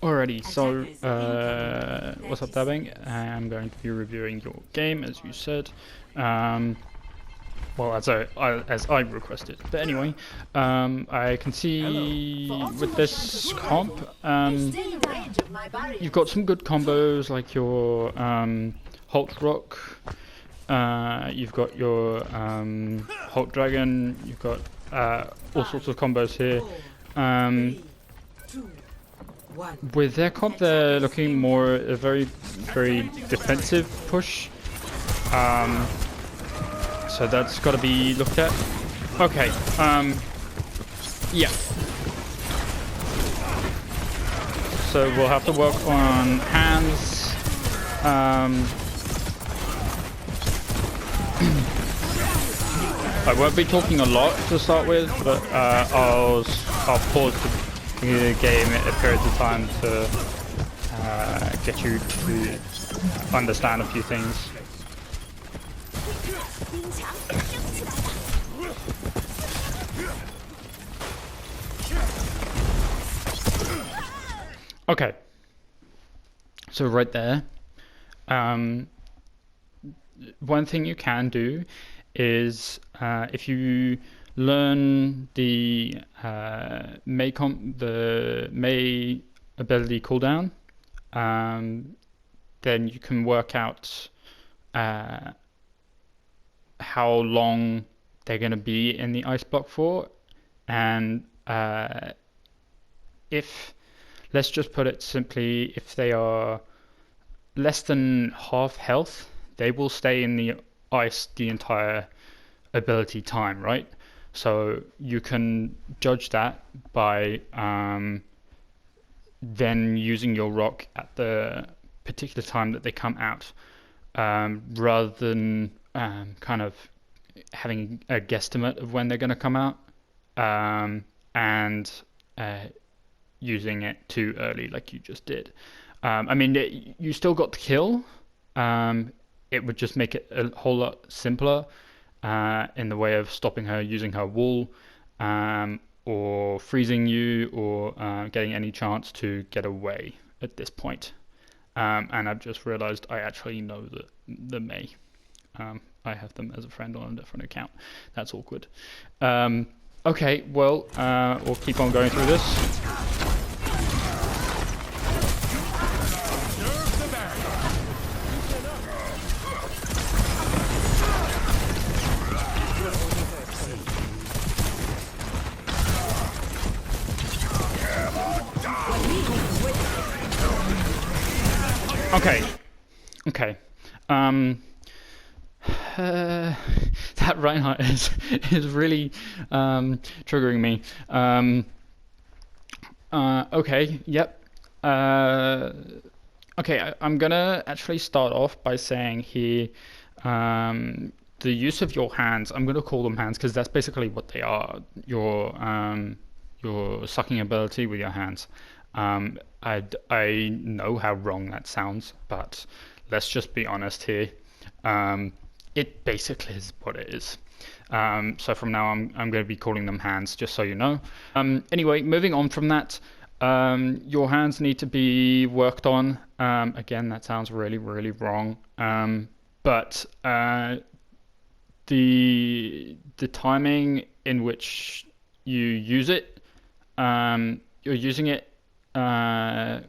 Alrighty, so what's up, Dabbing? I'm going to be reviewing your game as you said. Um, well, as I requested. But anyway, I can see with this comp, you've got some good combos like your Halt Rock. You've got your Halt Dragon. You've got all sorts of combos here. With their comp, they're looking more a very defensive push. So that's got to be looked at. Okay. Yeah. So we'll have to work on hands. I won't be talking a lot to start with, but I'll pause the game at periods of time to get you to understand a few things. Okay. So right there, one thing you can do is if you learn the May ability cooldown, then you can work out how long they're going to be in the ice block for, and if, let's just put it simply, if they are less than half health, they will stay in the ice the entire ability time, right? So you can judge that by then using your rock at the particular time that they come out, rather than kind of having a guesstimate of when they're going to come out, and using it too early like you just did. I mean, you still got the kill. It would just make it a whole lot simpler in the way of stopping her using her wall, or freezing you, or getting any chance to get away at this point. And I've just realized I actually know the May. I have them as a friend on a different account. That's awkward. Okay, well, we'll keep on going through this. Okay. That Reinhardt is really triggering me. Okay. Yep. Okay. I'm gonna actually start off by saying here, the use of your hands. I'm gonna call them hands because that's basically what they are. Your sucking ability with your hands. I know how wrong that sounds, but let's just be honest here. It basically is what it is. So from now I'm going to be calling them hands, just so you know. Anyway, moving on from that, your hands need to be worked on. Again, that sounds really, really wrong. But the timing in which you use it, you're using it. I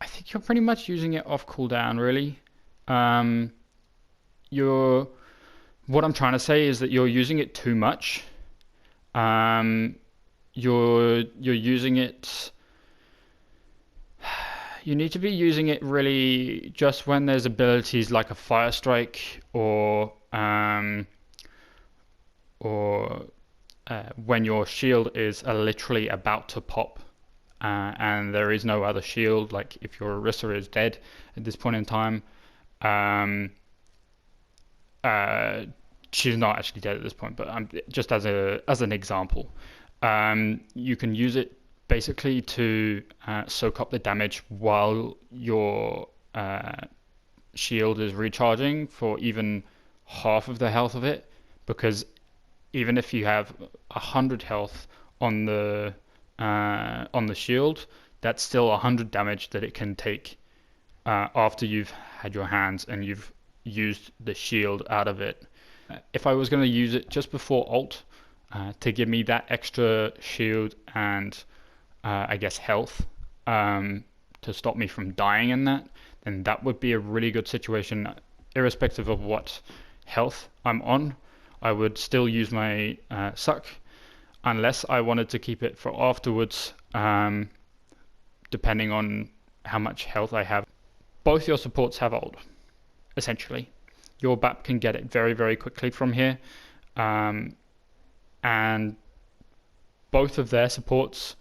think you're pretty much using it off cooldown, really. What I'm trying to say is that you're using it too much. You're using it. You need to be using it really just when there's abilities like a fire strike, or when your shield is literally about to pop. And there is no other shield, like if your Orisa is dead at this point in time. She's not actually dead at this point, but just as an example. You can use it basically to soak up the damage while your shield is recharging for even half of the health of it, because even if you have 100 health on the shield, that's still 100 damage that it can take after you've had your hands and you've used the shield out of it. If I was going to use it just before ult to give me that extra shield and I guess health to stop me from dying in that, then that would be a really good situation. Irrespective of what health I'm on, I would still use my suck unless I wanted to keep it for afterwards, depending on how much health I have. Both your supports have ult, essentially. Your BAP can get it very, very quickly from here, and both of their supports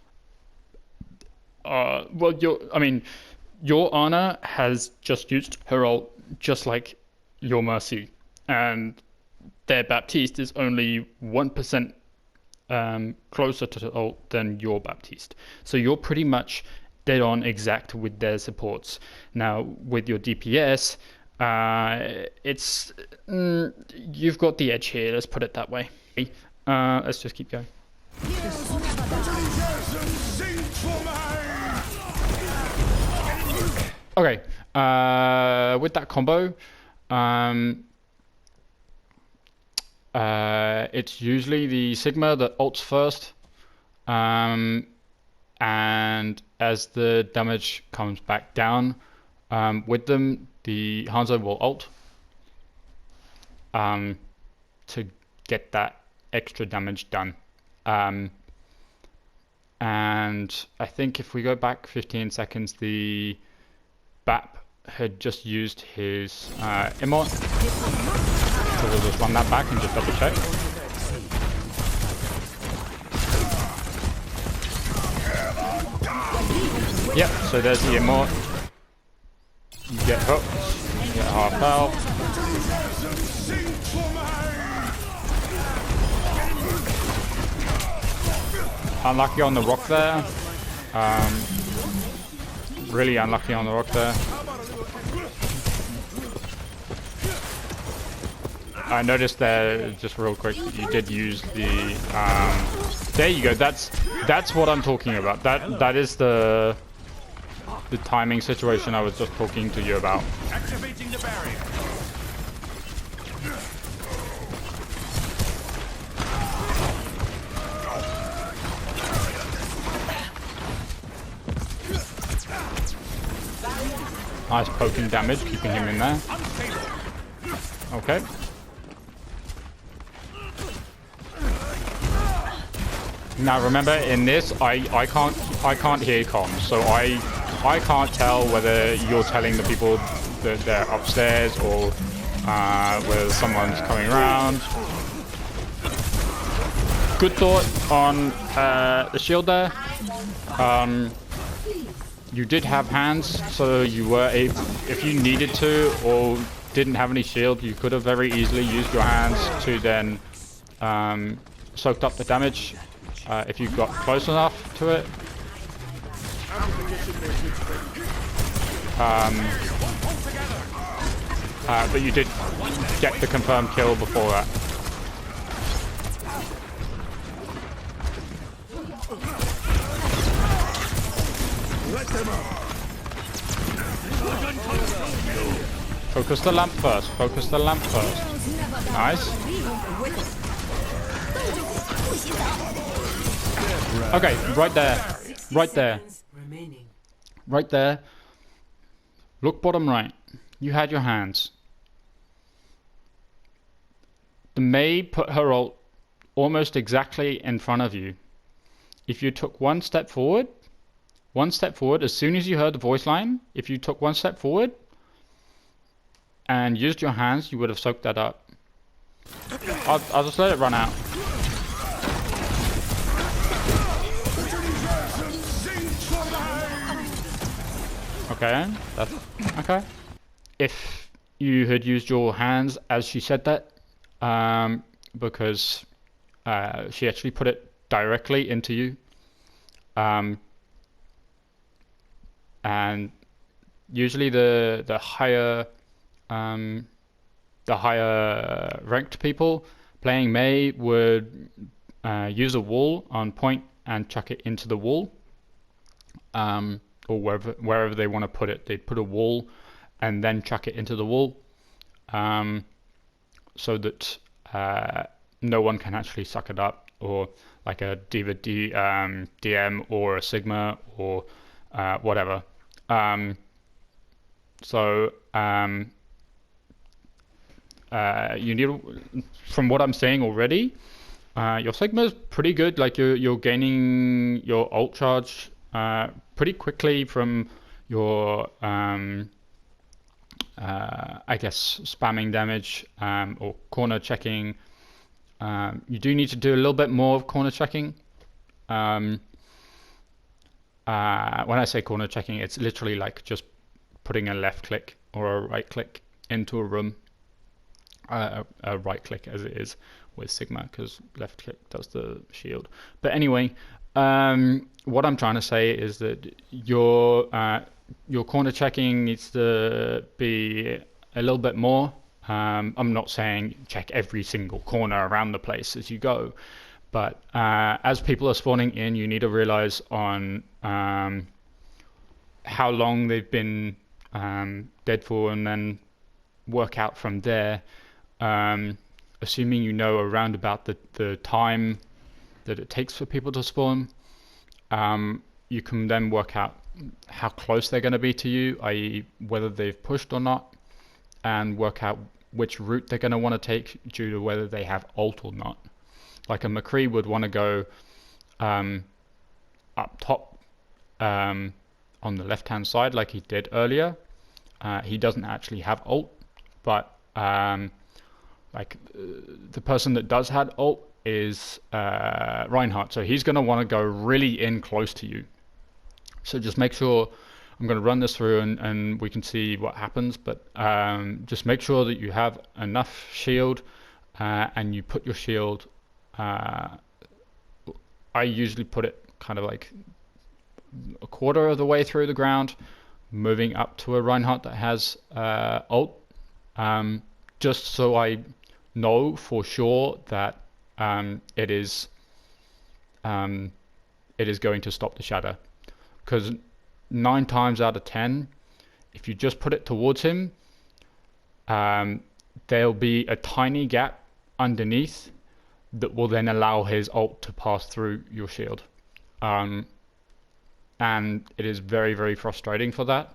are, well, your Ana has just used her ult just like your Mercy, and their Baptiste is only 1% closer to the ult than your Baptiste. So you're pretty much dead on exact with their supports. Now, with your DPS, you've got the edge here, let's put it that way. Let's just keep going. Okay, with that combo, it's usually the Sigma that ults first, and as the damage comes back down with them, the Hanzo will ult to get that extra damage done. And I think if we go back 15 seconds, the BAP had just used his Immort. So we'll just run that back and just double check. Yep, so there's the Immort. You get hooked, you get half health. Unlucky on the rock there. Really unlucky on the rock there. I noticed there, just real quick, you did use the. There you go. That's what I'm talking about. That is the timing situation I was just talking to you about. Activating the barrier. Nice poking damage, keeping him in there. Okay. Now remember, in this, I can't hear comms, so I can't tell whether you're telling the people that they're upstairs or whether someone's coming around. Good thought on the shield there. You did have hands, so you were able, if you needed to or didn't have any shield, you could have very easily used your hands to then soaked up the damage if you got close enough to it. But you did get the confirmed kill before that. Focus the lamp first. Focus the lamp first. Nice. Okay, right there. Right there. Right there. Look bottom right. You had your hands. The Mei put her ult almost exactly in front of you. If you took one step forward, as soon as you heard the voice line, if you took one step forward and used your hands, you would have soaked that up. I'll just let it run out. Okay, that's okay. If you had used your hands as she said that, because she actually put it directly into you, and usually the higher ranked people playing Mei would use a wall on point and chuck it into the wall. or wherever they want to put it. They'd put a wall and then chuck it into the wall, so that no one can actually suck it up, or like a D.Va DM or a Sigma or whatever. You need, from what I'm saying already, your Sigma is pretty good. Like you're gaining your ult charge pretty quickly from your I guess spamming damage or corner checking. You do need to do a little bit more of corner checking. When I say corner checking, it's literally like just putting a left click or a right click into a room. A right click as it is with Sigma, because left click does the shield. But anyway, what I'm trying to say is that your corner checking needs to be a little bit more. I'm not saying check every single corner around the place as you go, but as people are spawning in, you need to realize on how long they've been dead for, and then work out from there. Assuming you know around about the time that it takes for people to spawn, you can then work out how close they're going to be to you, i.e. whether they've pushed or not, and work out which route they're going to want to take due to whether they have ult or not. Like a McCree would want to go up top on the left hand side like he did earlier. He doesn't actually have ult, but like the person that does have ult is Reinhardt, so he's going to want to go really in close to you. So just make sure, I'm going to run this through and we can see what happens, but just make sure that you have enough shield and you put your shield, I usually put it kind of like a quarter of the way through the ground, moving up to a Reinhardt that has ult, just so I know for sure that it is going to stop the shatter. Because 9 times out of 10, if you just put it towards him, there'll be a tiny gap underneath that will then allow his ult to pass through your shield. And it is very, very frustrating for that.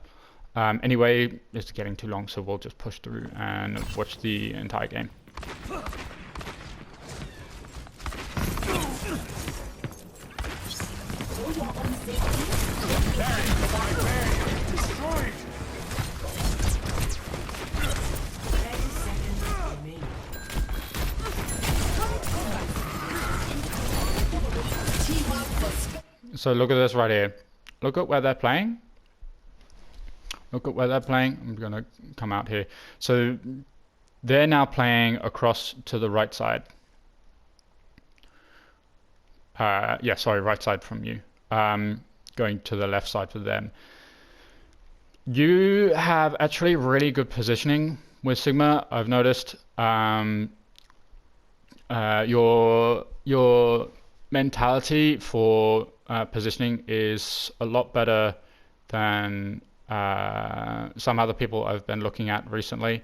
Anyway, it's getting too long, so we'll just push through and watch the entire game. So look at this right here. Look at where they're playing. Look at where they're playing. I'm going to come out here. So they're now playing across to the right side. Yeah, sorry, right side from you. Going to the left side for them. You have actually really good positioning with Sigma, I've noticed. Your mentality for positioning is a lot better than some other people I've been looking at recently.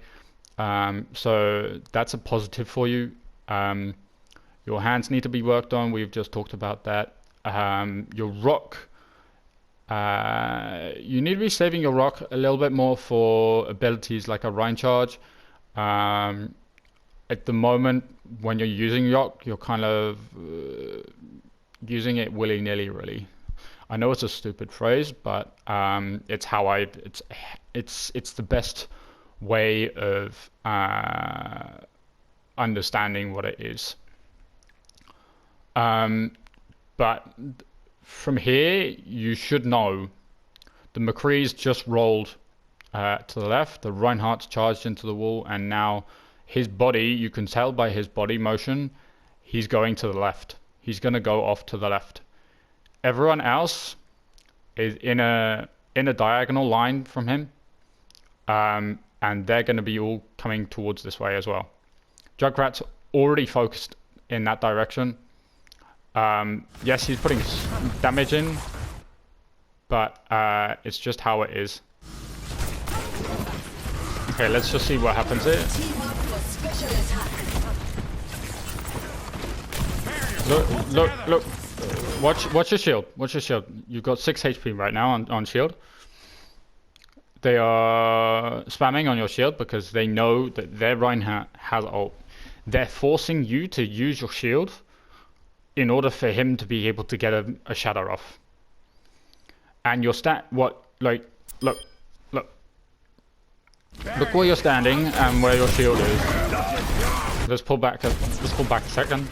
So that's a positive for you. Your hands need to be worked on. We've just talked about that. Your rock, you need to be saving your rock a little bit more for abilities like a Rein charge. At the moment, when you're using rock, you're kind of using it willy-nilly, really. I know it's a stupid phrase, but it's how it's the best way of understanding what it is. But from here, you should know the McCree's just rolled to the left, the Reinhardt's charged into the wall, and now his body, you can tell by his body motion, he's going to the left. He's going to go off to the left. Everyone else is in a diagonal line from him, and they're going to be all coming towards this way as well. Jugrat's already focused in that direction. Yes, he's putting damage in, but it's just how it is. Okay, let's just see what happens here. Look. Watch your shield. Watch your shield. You've got 6 HP right now on shield. They are spamming on your shield because they know that their Reinhardt has ult. They're forcing you to use your shield in order for him to be able to get a shatter off. And your look where you're standing and where your shield is. Let's pull back a second.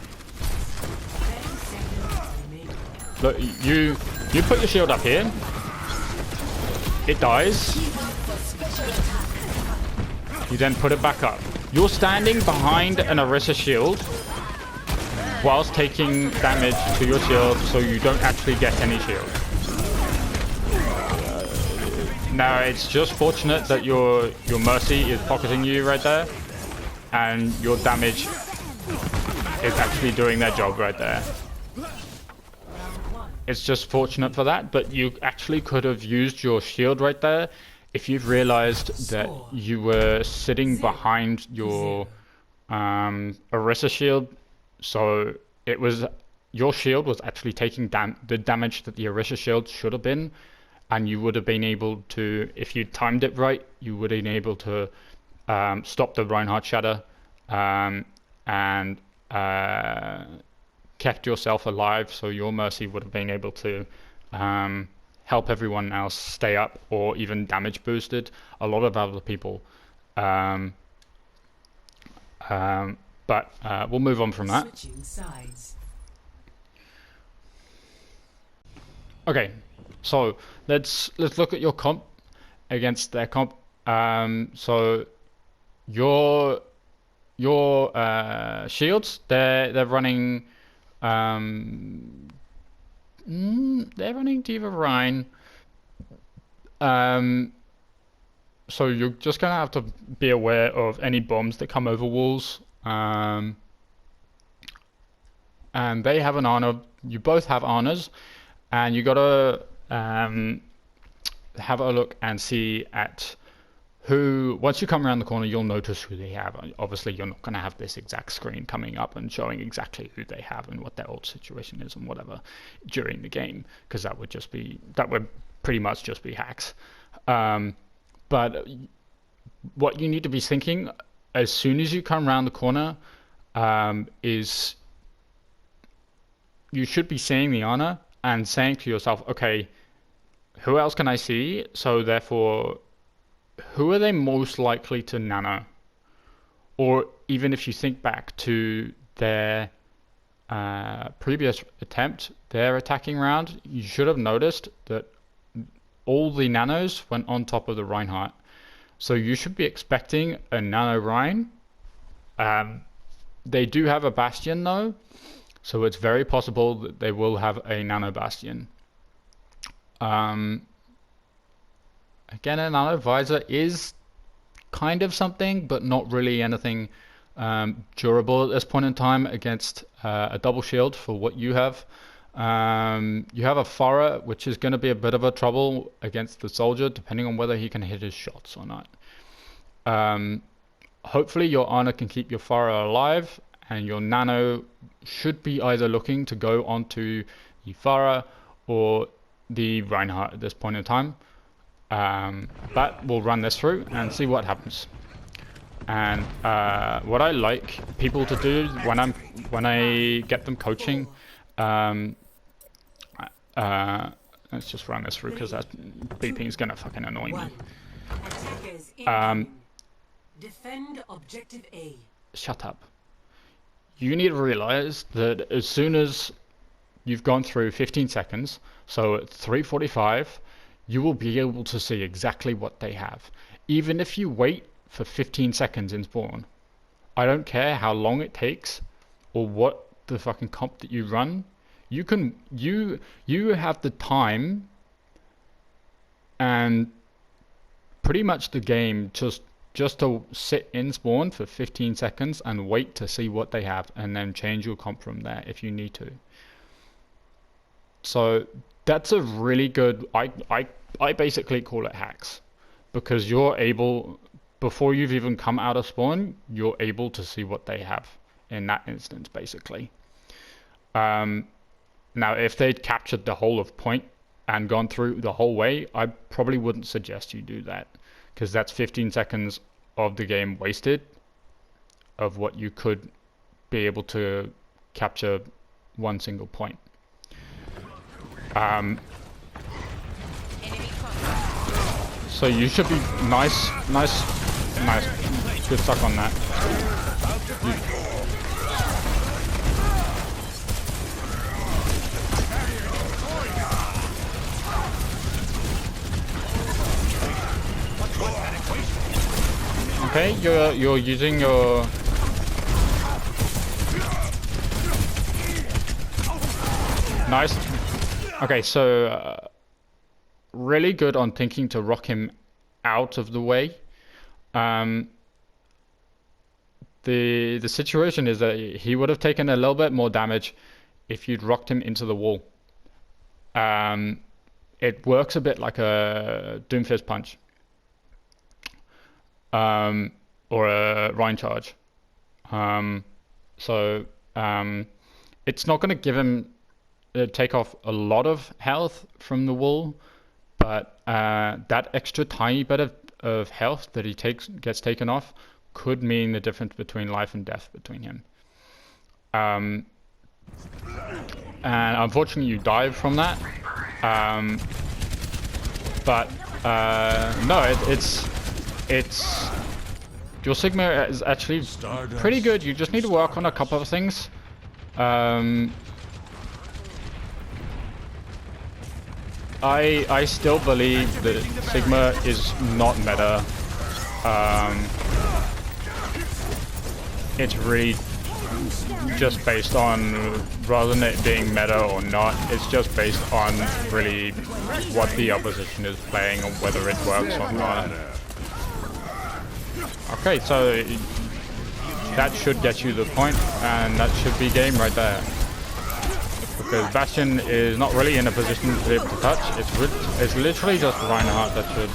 Look, you put your shield up here. It dies. You then put it back up. You're standing behind an Orisa shield whilst taking damage to your shield, so you don't actually get any shield. Now it's just fortunate that your Mercy is pocketing you right there, and your damage is actually doing their job right there. It's just fortunate for that, but you actually could have used your shield right there if you've realized that you were sitting behind your Orisa shield. So it was, your shield was actually taking the damage that the Orisa shield should have been, and you would have been able to, if you timed it right, you would have been able to stop the Reinhardt shatter and kept yourself alive, so your Mercy would have been able to help everyone else stay up, or even damage boosted a lot of other people. But we'll move on from that. Okay, so let's look at your comp against their comp. So your shields, they're running. They're running D.Va Rein. So you're just gonna have to be aware of any bombs that come over walls. And they have an Ana. You both have Anas, and you gotta have a look and see at who, once you come around the corner, you'll notice who they have. Obviously, you're not going to have this exact screen coming up and showing exactly who they have and what their ult situation is and whatever during the game, because that would pretty much just be hacks. But what you need to be thinking as soon as you come around the corner is you should be seeing the Ana and saying to yourself, okay, who else can I see? So therefore, who are they most likely to nano? Or even if you think back to their previous attempt, their attacking round, you should have noticed that all the nanos went on top of the Reinhardt. So you should be expecting a nano Rein. They do have a Bastion though, so it's very possible that they will have a nano Bastion. Again, a nano visor is kind of something, but not really anything durable at this point in time against a double shield for what you have. You have a Pharah, which is going to be a bit of a trouble against the soldier, depending on whether he can hit his shots or not. Hopefully your Ana can keep your Pharah alive, and your nano should be either looking to go onto the Pharah or the Reinhardt at this point in time. But we'll run this through and see what happens. And what I like people to do when I get them coaching, let's just run this through because that beeping is gonna fucking annoy me. Defend objective A. Shut up. You need to realize that as soon as you've gone through 15 seconds, so at 3:45. You will be able to see exactly what they have. Even if you wait for 15 seconds in spawn. I don't care how long it takes or what the fucking comp that you run. You have the time and pretty much the game just to sit in spawn for 15 seconds and wait to see what they have, and then change your comp from there if you need to. So that's a really good. I basically call it hacks, because you're able, before you've even come out of spawn, you're able to see what they have in that instance, basically. Now, if they'd captured the whole of point and gone through the whole way, I probably wouldn't suggest you do that, because that's 15 seconds of the game wasted of what you could be able to capture one single point. So you should be nice. Good stuck on that. Okay, you're using your. Nice. Okay, so really good on thinking to rock him out of the way. The situation is that he would have taken a little bit more damage if you'd rocked him into the wall. It works a bit like a Doomfist punch, or a Rhine charge. It's not going to give him take off a lot of health from the wall, but that extra tiny bit of health that he gets taken off could mean the difference between life and death between him. And unfortunately you dive from that. No, it's your Sigma is actually pretty good. You just need to work on a couple of things. I still believe that Sigma is not meta. It's really just based on, rather than it being meta or not, it's just based on really what the opposition is playing or whether it works or not. Okay, so that should get you the point, and that should be game right there. Because Bastion is not really in a position to be able to touch. It's literally just Reinhardt that should.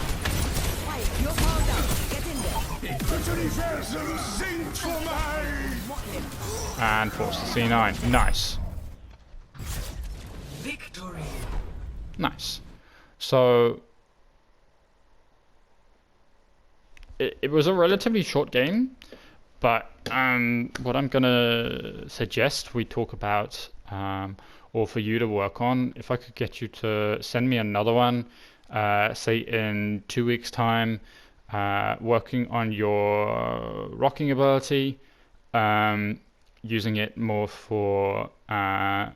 And force the C9. Nice. Victory. Nice. So it was a relatively short game, but what I'm gonna suggest we talk about, or for you to work on, if I could get you to send me another one, say in 2 weeks' time, working on your rocking ability, using it more for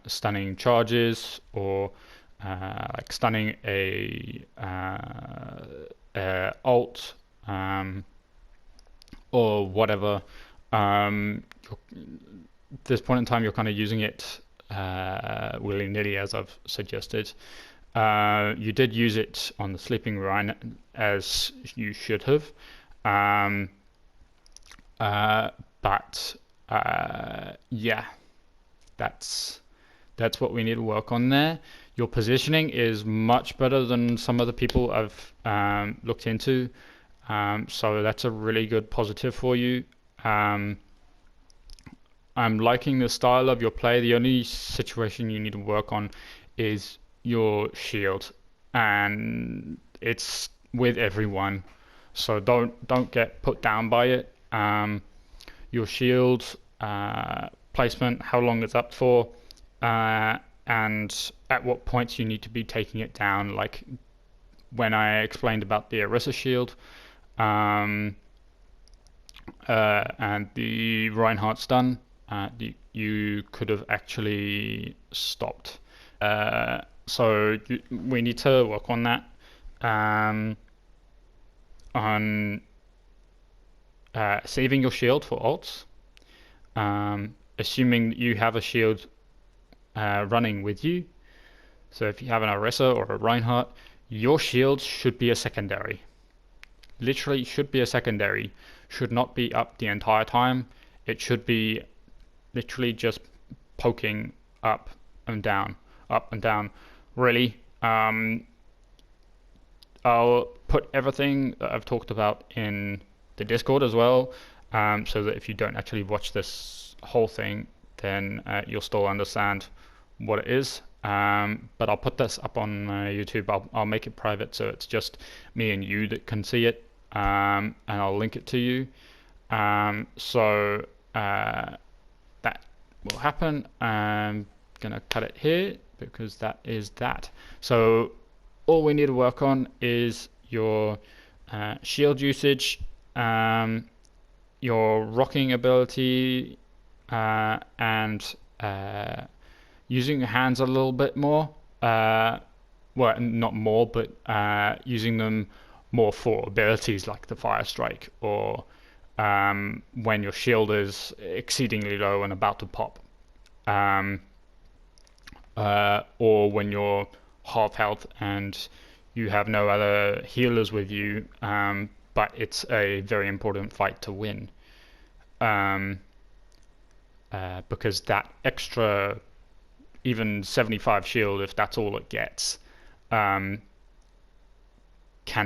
stunning charges, or like stunning a ult, or whatever. At this point in time, you're kind of using it willy-nilly, as I've suggested. You did use it on the Sleeping Rhine, as you should have. Yeah, that's what we need to work on there. Your positioning is much better than some of the people I've looked into, so that's a really good positive for you. I'm liking the style of your play. The only situation you need to work on is your shield, and it's with everyone, so don't get put down by it. Your shield placement, how long it's up for, and at what points you need to be taking it down, like when I explained about the Orisa shield, and the Reinhardt stun, you could have actually stopped. So we need to work on that, on saving your shield for ults, assuming that you have a shield running with you. So if you have an Orisa or a Reinhardt, your shield should be a secondary. Literally should be a secondary. Should not be up the entire time. It should be literally just poking up and down. up and down, really. I'll put everything that I've talked about in the Discord as well, so that if you don't actually watch this whole thing, then you'll still understand what it is. But I'll put this up on YouTube. I'll make it private so it's just me and you that can see it, and I'll link it to you. So that will happen. I'm gonna cut it here because that is that. So all we need to work on is your shield usage, your rocking ability, and using your hands a little bit more. Well, not more, but using them more for abilities like the Fire Strike, or when your shield is exceedingly low and about to pop, or when you're half health and you have no other healers with you, but it's a very important fight to win, because that extra, even 75 shield, if that's all it gets, can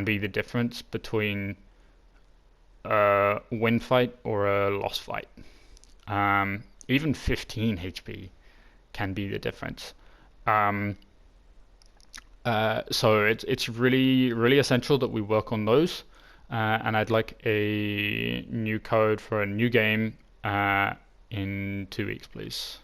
be the difference between a win fight or a loss fight. Even 15 HP can be the difference. So it's really essential that we work on those. And I'd like a new code for a new game in 2 weeks, please.